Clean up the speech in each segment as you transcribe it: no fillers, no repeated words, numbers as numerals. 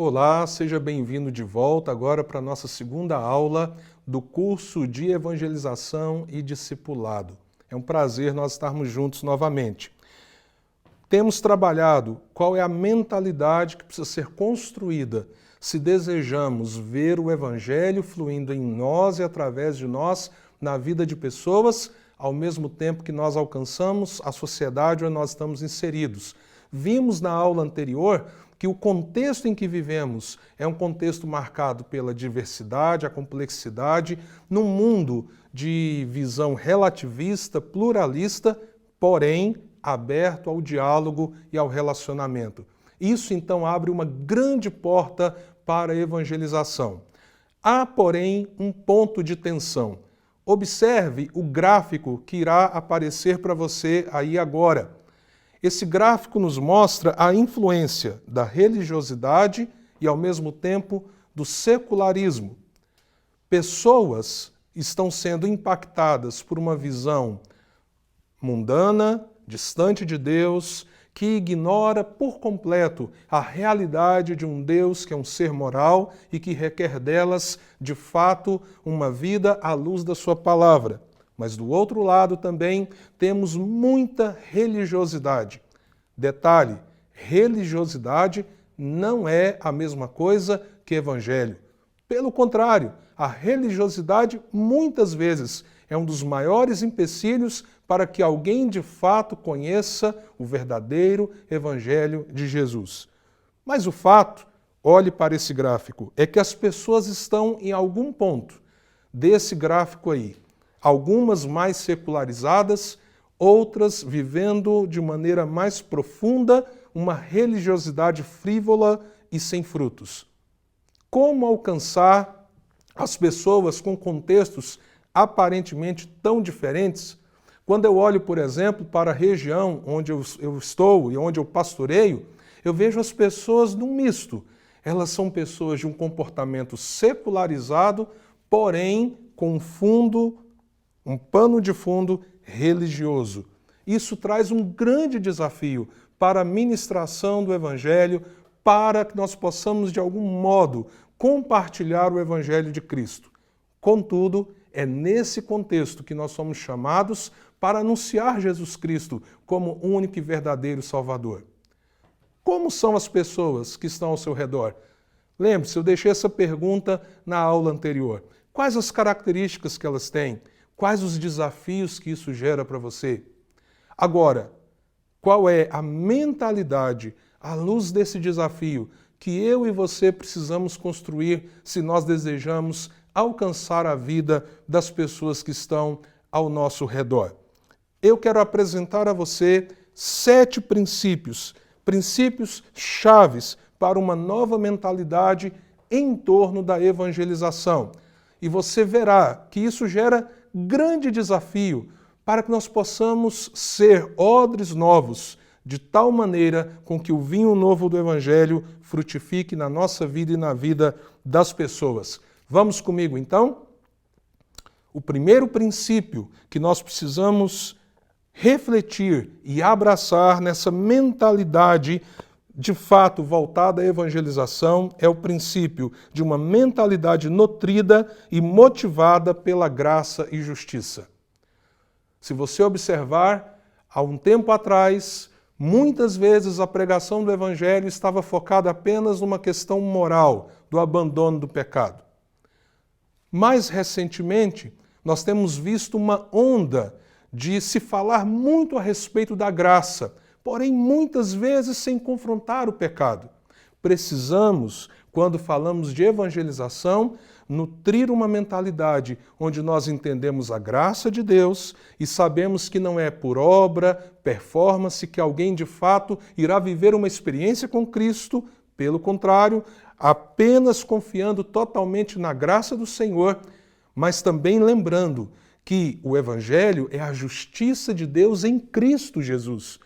Olá, seja bem-vindo de volta agora para a nossa segunda aula do curso de Evangelização e Discipulado. É um prazer nós estarmos juntos novamente. Temos trabalhado qual é a mentalidade que precisa ser construída se desejamos ver o Evangelho fluindo em nós e através de nós na vida de pessoas, ao mesmo tempo que nós alcançamos a sociedade onde nós estamos inseridos. Vimos na aula anterior que o contexto em que vivemos é um contexto marcado pela diversidade, a complexidade, num mundo de visão relativista, pluralista, porém aberto ao diálogo e ao relacionamento. Isso então abre uma grande porta para a evangelização. Há, porém, um ponto de tensão. Observe o gráfico que irá aparecer para você aí agora. Esse gráfico nos mostra a influência da religiosidade e, ao mesmo tempo, do secularismo. Pessoas estão sendo impactadas por uma visão mundana, distante de Deus, que ignora por completo a realidade de um Deus que é um ser moral e que requer delas, de fato, uma vida à luz da sua palavra. Mas do outro lado também temos muita religiosidade. Detalhe, religiosidade não é a mesma coisa que evangelho. Pelo contrário, a religiosidade muitas vezes é um dos maiores empecilhos para que alguém de fato conheça o verdadeiro evangelho de Jesus. Mas o fato, olhe para esse gráfico, é que as pessoas estão em algum ponto desse gráfico aí. Algumas mais secularizadas, outras vivendo de maneira mais profunda uma religiosidade frívola e sem frutos. Como alcançar as pessoas com contextos aparentemente tão diferentes? Quando eu olho, por exemplo, para a região onde eu estou e onde eu pastoreio, eu vejo as pessoas num misto. Elas são pessoas de um comportamento secularizado, porém com um pano de fundo religioso. Isso traz um grande desafio para a ministração do Evangelho, para que nós possamos, de algum modo, compartilhar o Evangelho de Cristo. Contudo, é nesse contexto que nós somos chamados para anunciar Jesus Cristo como único e verdadeiro Salvador. Como são as pessoas que estão ao seu redor? Lembre-se, eu deixei essa pergunta na aula anterior. Quais as características que elas têm? Quais os desafios que isso gera para você? Agora, qual é a mentalidade, à luz desse desafio, que eu e você precisamos construir se nós desejamos alcançar a vida das pessoas que estão ao nosso redor? Eu quero apresentar a você 7 princípios chaves para uma nova mentalidade em torno da evangelização. E você verá que isso gera grande desafio para que nós possamos ser odres novos, de tal maneira com que o vinho novo do Evangelho frutifique na nossa vida e na vida das pessoas. Vamos comigo, então? O primeiro princípio que nós precisamos refletir e abraçar nessa mentalidade de fato voltada à evangelização é o princípio de uma mentalidade nutrida e motivada pela graça e justiça. Se você observar, há um tempo atrás, muitas vezes a pregação do Evangelho estava focada apenas numa questão moral, do abandono do pecado. Mais recentemente, nós temos visto uma onda de se falar muito a respeito da graça, porém muitas vezes sem confrontar o pecado. Precisamos, quando falamos de evangelização, nutrir uma mentalidade onde nós entendemos a graça de Deus e sabemos que não é por obra, performance, que alguém de fato irá viver uma experiência com Cristo, pelo contrário, apenas confiando totalmente na graça do Senhor, mas também lembrando que o Evangelho é a justiça de Deus em Cristo Jesus.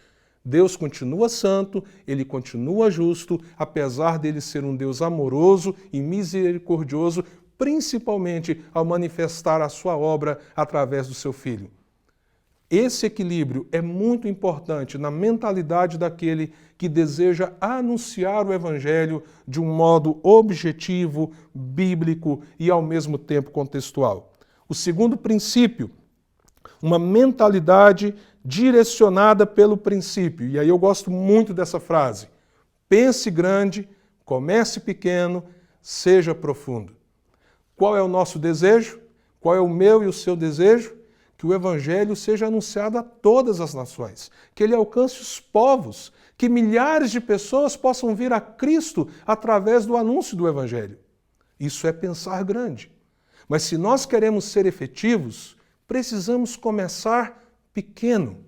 Deus continua santo, Ele continua justo, apesar dele ser um Deus amoroso e misericordioso, principalmente ao manifestar a sua obra através do seu Filho. Esse equilíbrio é muito importante na mentalidade daquele que deseja anunciar o Evangelho de um modo objetivo, bíblico e ao mesmo tempo contextual. O segundo princípio, uma mentalidade direcionada pelo princípio. E aí eu gosto muito dessa frase. Pense grande, comece pequeno, seja profundo. Qual é o nosso desejo? Qual é o meu e o seu desejo? Que o Evangelho seja anunciado a todas as nações, que ele alcance os povos, que milhares de pessoas possam vir a Cristo através do anúncio do Evangelho. Isso é pensar grande. Mas se nós queremos ser efetivos, precisamos começar pequeno.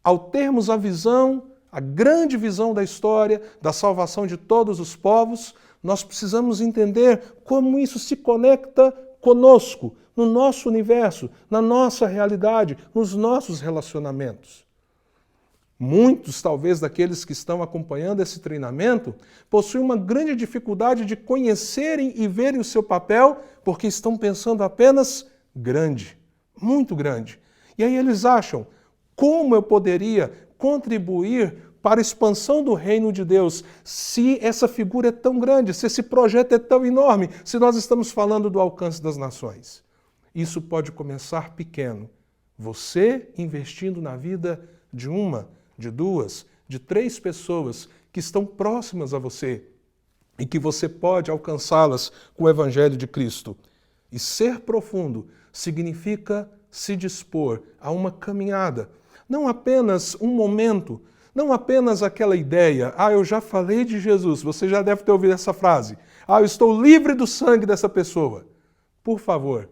Ao termos a visão, a grande visão da história, da salvação de todos os povos, nós precisamos entender como isso se conecta conosco, no nosso universo, na nossa realidade, nos nossos relacionamentos. Muitos, talvez, daqueles que estão acompanhando esse treinamento, possuem uma grande dificuldade de conhecerem e verem o seu papel, porque estão pensando apenas grande, muito grande. E aí eles acham, como eu poderia contribuir para a expansão do reino de Deus, se essa figura é tão grande, se esse projeto é tão enorme, se nós estamos falando do alcance das nações? Isso pode começar pequeno. Você investindo na vida de uma, de duas, de três pessoas que estão próximas a você e que você pode alcançá-las com o Evangelho de Cristo. E ser profundo significa se dispor a uma caminhada, não apenas um momento, não apenas aquela ideia, eu já falei de Jesus, você já deve ter ouvido essa frase, eu estou livre do sangue dessa pessoa. Por favor,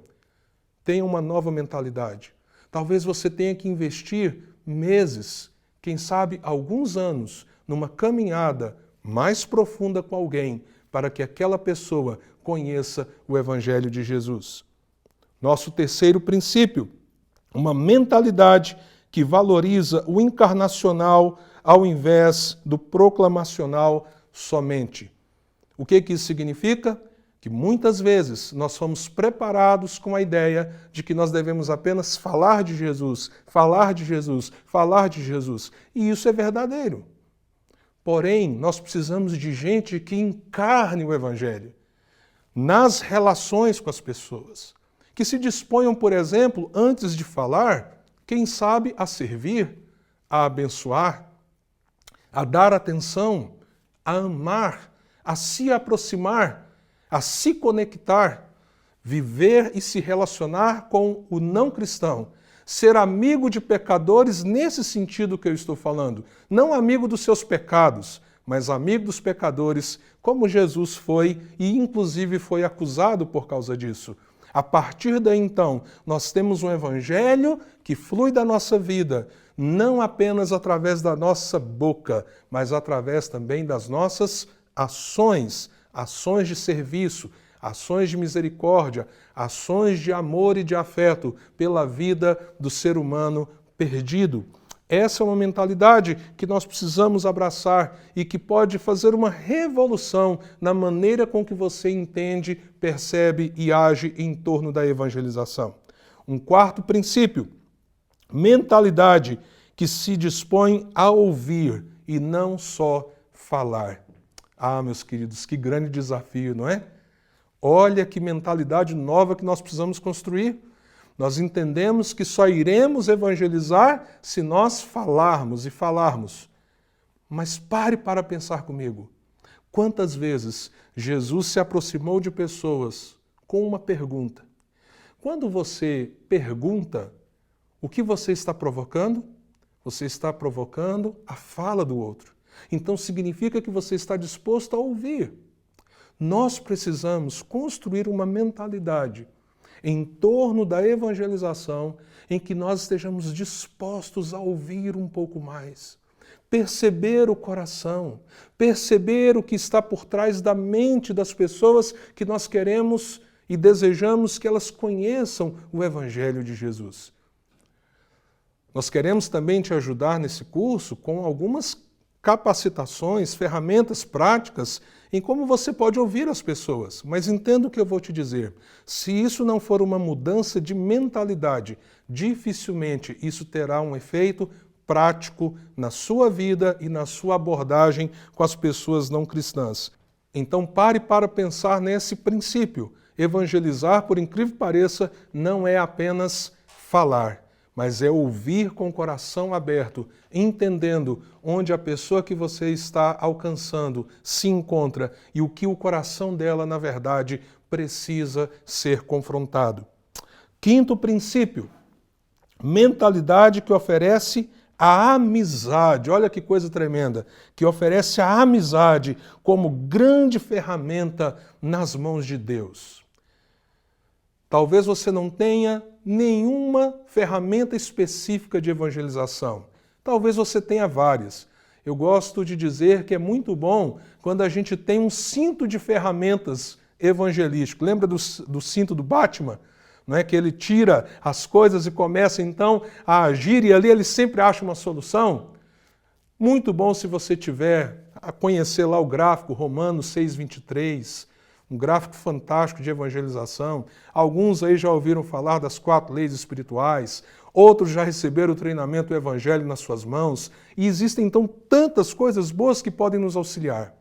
tenha uma nova mentalidade. Talvez você tenha que investir meses, quem sabe alguns anos, numa caminhada mais profunda com alguém, para que aquela pessoa conheça o Evangelho de Jesus. Nosso terceiro princípio, uma mentalidade que valoriza o encarnacional ao invés do proclamacional somente. O que isso significa? Que muitas vezes nós somos preparados com a ideia de que nós devemos apenas falar de Jesus, falar de Jesus, falar de Jesus. E isso é verdadeiro. Porém, nós precisamos de gente que encarne o Evangelho nas relações com as pessoas. Que se disponham, por exemplo, antes de falar, quem sabe a servir, a abençoar, a dar atenção, a amar, a se aproximar, a se conectar, viver e se relacionar com o não cristão, ser amigo de pecadores nesse sentido que eu estou falando, não amigo dos seus pecados, mas amigo dos pecadores, como Jesus foi e inclusive foi acusado por causa disso. A partir daí, então, nós temos um evangelho que flui da nossa vida, não apenas através da nossa boca, mas através também das nossas ações, ações de serviço, ações de misericórdia, ações de amor e de afeto pela vida do ser humano perdido. Essa é uma mentalidade que nós precisamos abraçar e que pode fazer uma revolução na maneira com que você entende, percebe e age em torno da evangelização. Um quarto princípio, mentalidade que se dispõe a ouvir e não só falar. Meus queridos, que grande desafio, não é? Olha que mentalidade nova que nós precisamos construir. Nós entendemos que só iremos evangelizar se nós falarmos e falarmos. Mas pare para pensar comigo. Quantas vezes Jesus se aproximou de pessoas com uma pergunta? Quando você pergunta, o que você está provocando? Você está provocando a fala do outro. Então significa que você está disposto a ouvir. Nós precisamos construir uma mentalidade em torno da evangelização em que nós estejamos dispostos a ouvir um pouco mais, perceber o coração, perceber o que está por trás da mente das pessoas que nós queremos e desejamos que elas conheçam o Evangelho de Jesus. Nós queremos também te ajudar nesse curso com algumas capacitações, ferramentas práticas em como você pode ouvir as pessoas. Mas entenda o que eu vou te dizer. Se isso não for uma mudança de mentalidade, dificilmente isso terá um efeito prático na sua vida e na sua abordagem com as pessoas não cristãs. Então pare para pensar nesse princípio. Evangelizar, por incrível que pareça, não é apenas falar, mas é ouvir com o coração aberto, entendendo onde a pessoa que você está alcançando se encontra e o que o coração dela, na verdade, precisa ser confrontado. Quinto princípio, mentalidade que oferece a amizade. Olha que coisa tremenda, que oferece a amizade como grande ferramenta nas mãos de Deus. Talvez você não tenha nenhuma ferramenta específica de evangelização. Talvez você tenha várias. Eu gosto de dizer que é muito bom quando a gente tem um cinto de ferramentas evangelístico. Lembra do cinto do Batman? Não é que ele tira as coisas e começa então a agir e ali ele sempre acha uma solução? Muito bom se você tiver a conhecer lá o gráfico Romanos 6:23, um gráfico fantástico de evangelização. Alguns aí já ouviram falar das 4 leis espirituais, outros já receberam o treinamento do Evangelho nas suas mãos, e existem então tantas coisas boas que podem nos auxiliar.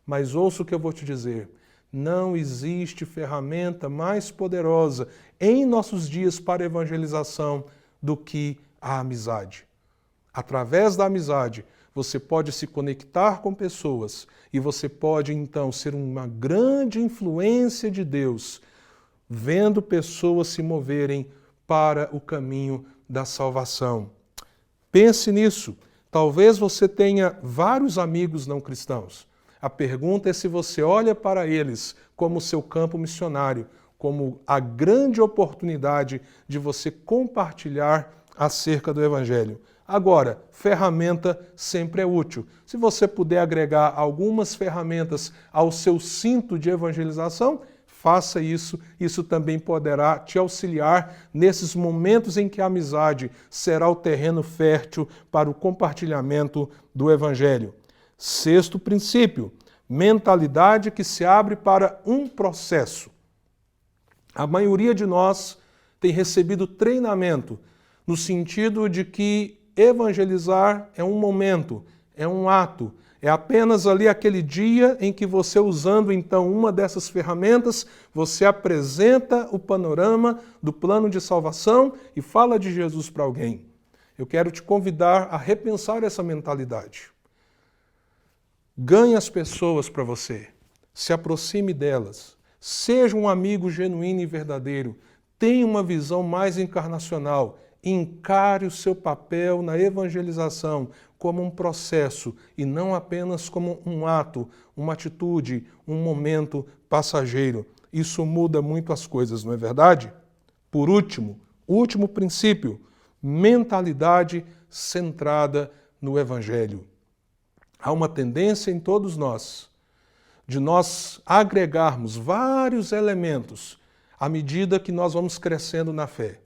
Mas ouça o que eu vou te dizer, não existe ferramenta mais poderosa em nossos dias para evangelização do que a amizade. Através da amizade, você pode se conectar com pessoas e você pode, então, ser uma grande influência de Deus, vendo pessoas se moverem para o caminho da salvação. Pense nisso. Talvez você tenha vários amigos não cristãos. A pergunta é se você olha para eles como seu campo missionário, como a grande oportunidade de você compartilhar acerca do Evangelho. Agora, ferramenta sempre é útil. Se você puder agregar algumas ferramentas ao seu cinto de evangelização, faça isso. Isso também poderá te auxiliar nesses momentos em que a amizade será o terreno fértil para o compartilhamento do Evangelho. Sexto princípio, mentalidade que se abre para um processo. A maioria de nós tem recebido treinamento no sentido de que evangelizar é um momento, é um ato, é apenas ali aquele dia em que você, usando então uma dessas ferramentas, você apresenta o panorama do plano de salvação e fala de Jesus para alguém. Eu quero te convidar a repensar essa mentalidade. Ganhe as pessoas para você, se aproxime delas, seja um amigo genuíno e verdadeiro, tenha uma visão mais encarnacional, encare o seu papel na evangelização como um processo e não apenas como um ato, uma atitude, um momento passageiro. Isso muda muito as coisas, não é verdade? Por último, último princípio, mentalidade centrada no Evangelho. Há uma tendência em todos nós de nós agregarmos vários elementos à medida que nós vamos crescendo na fé.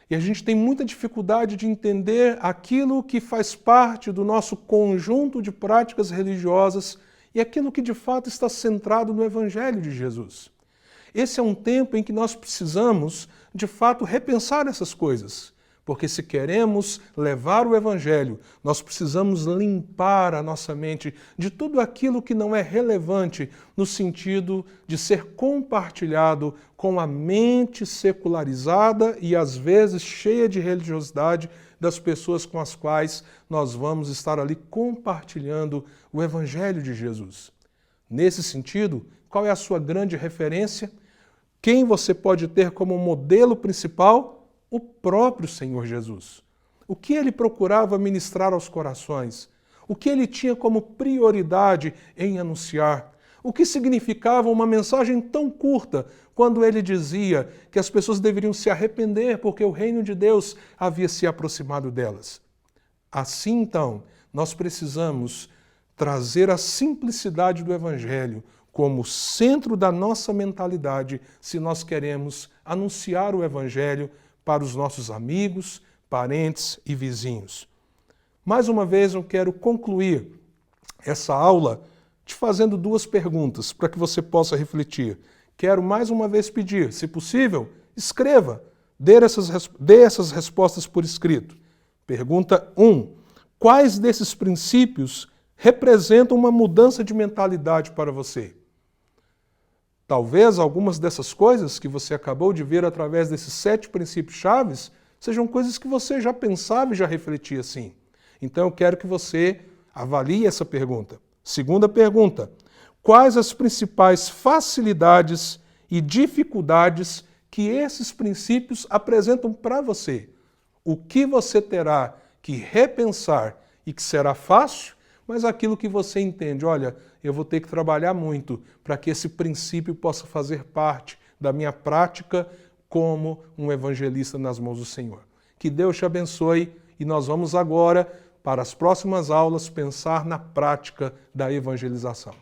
E a gente tem muita dificuldade de entender aquilo que faz parte do nosso conjunto de práticas religiosas e aquilo que de fato está centrado no Evangelho de Jesus. Esse é um tempo em que nós precisamos, de fato, repensar essas coisas. Porque se queremos levar o Evangelho, nós precisamos limpar a nossa mente de tudo aquilo que não é relevante no sentido de ser compartilhado com a mente secularizada e às vezes cheia de religiosidade das pessoas com as quais nós vamos estar ali compartilhando o Evangelho de Jesus. Nesse sentido, qual é a sua grande referência? Quem você pode ter como modelo principal? O próprio Senhor Jesus. O que ele procurava ministrar aos corações? O que ele tinha como prioridade em anunciar? O que significava uma mensagem tão curta quando ele dizia que as pessoas deveriam se arrepender porque o reino de Deus havia se aproximado delas? Assim, então, nós precisamos trazer a simplicidade do Evangelho como centro da nossa mentalidade se nós queremos anunciar o Evangelho para os nossos amigos, parentes e vizinhos. Mais uma vez eu quero concluir essa aula te fazendo duas perguntas para que você possa refletir. Quero mais uma vez pedir, se possível, escreva, dê essas respostas por escrito. Pergunta 1. Quais desses princípios representam uma mudança de mentalidade para você? Talvez algumas dessas coisas que você acabou de ver através desses 7 princípios chaves sejam coisas que você já pensava e já refletia assim. Então eu quero que você avalie essa pergunta. Segunda pergunta: quais as principais facilidades e dificuldades que esses princípios apresentam para você? O que você terá que repensar e que será fácil, mas aquilo que você entende, olha, eu vou ter que trabalhar muito para que esse princípio possa fazer parte da minha prática como um evangelista nas mãos do Senhor. Que Deus te abençoe e nós vamos agora, para as próximas aulas, pensar na prática da evangelização.